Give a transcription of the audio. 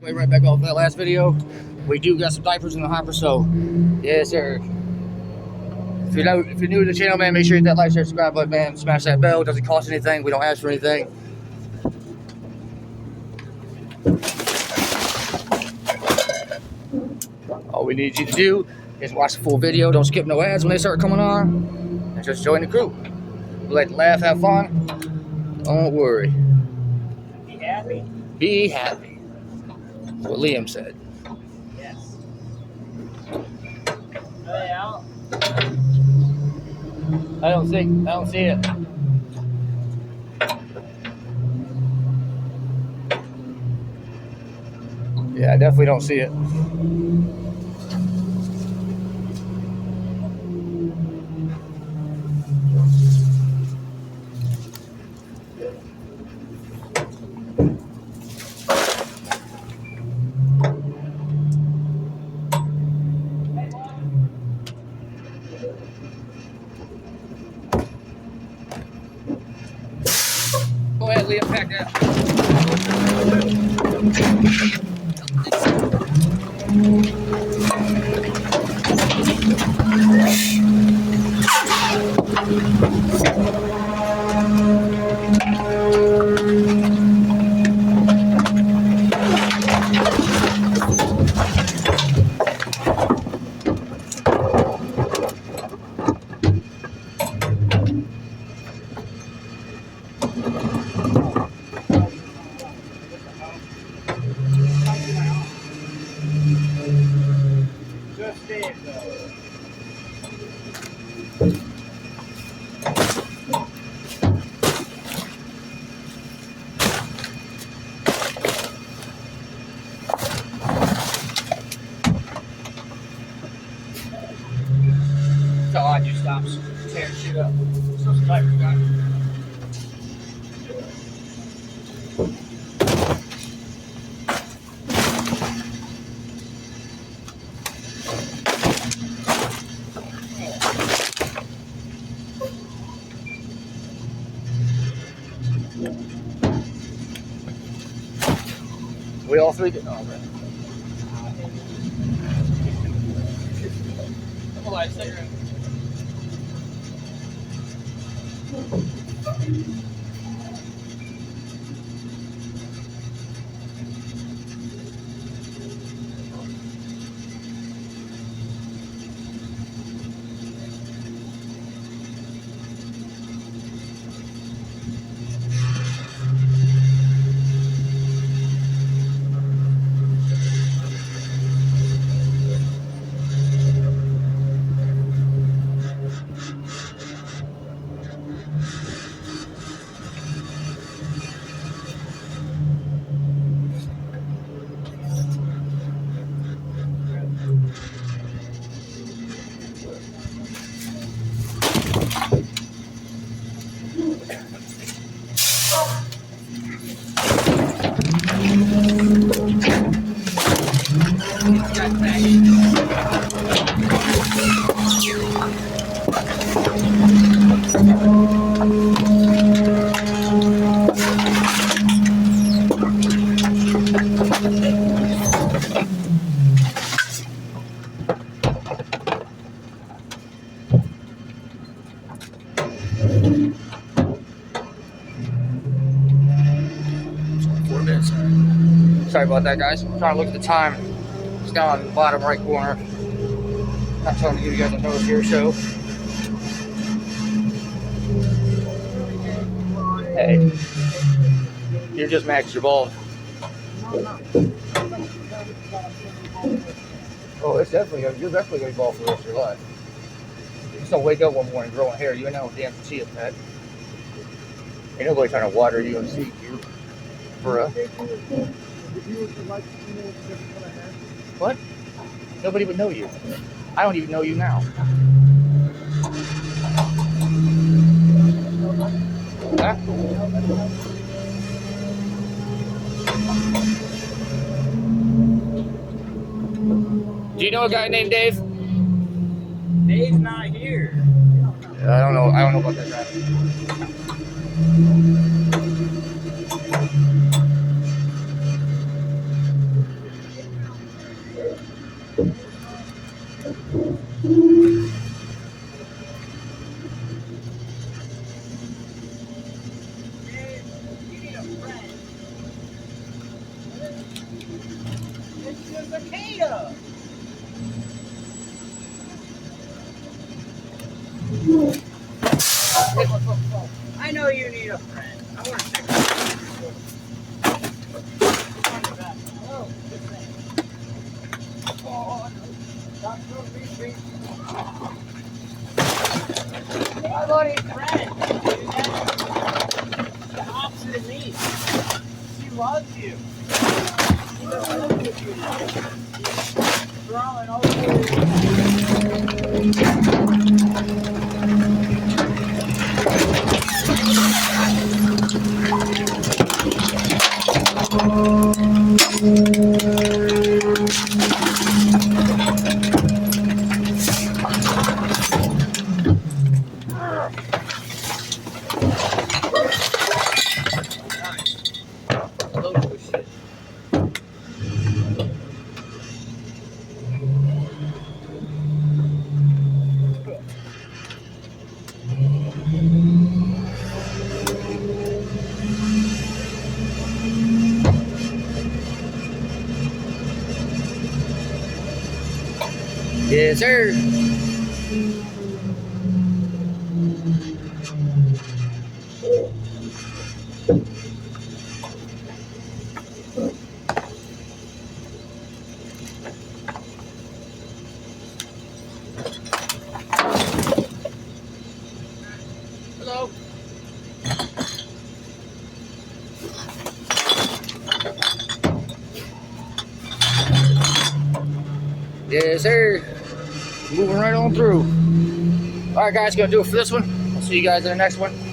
Right back off that last video. We do got some diapers in the hopper, so yes, sir. If you're new to the channel, man, make sure you hit that like, share, subscribe button, man. Smash that bell. It doesn't cost anything. We don't ask for anything. All we need you to do is watch the full video. Don't skip no ads when they start coming on, and just join the crew. We like to laugh, have fun. Don't worry. Be happy. Be happy. That's what Liam said. Yes. Are they out? I don't see it. Yeah, I definitely don't see it. Go ahead, Liam, pack that. Just it, though. That's all I do, stops tearing shit up. So some diapers, guys. We all three get on, man. Come on, light, stay around. Sorry about that, guys. I'm trying to look at the time. It's down in the bottom right corner. Not trying to give you guys a notice here, so. Hey. You're just mad 'cause you're bald. Oh, it's definitely you're definitely gonna be bald for the rest of your life. You just don't wake up one morning growing hair. You ain't no damn chia pet. Ain't nobody trying to water you and feed you. For a what? Nobody would know you. I don't even know you now. Huh? Do you know a guy named Dave? Dave's not here. I don't know. I don't know about that guy. a cicada. I know you need a friend. I want to check out. Oh, good thing. Oh, no. I want a friend. Dude, that's the opposite of me. She loves you. She doesn't live with you now. She's throwing Yes, sir. Hello. Yes, sir. Moving right on through. All right, guys, gonna do it for this one. I'll see you guys in the next one.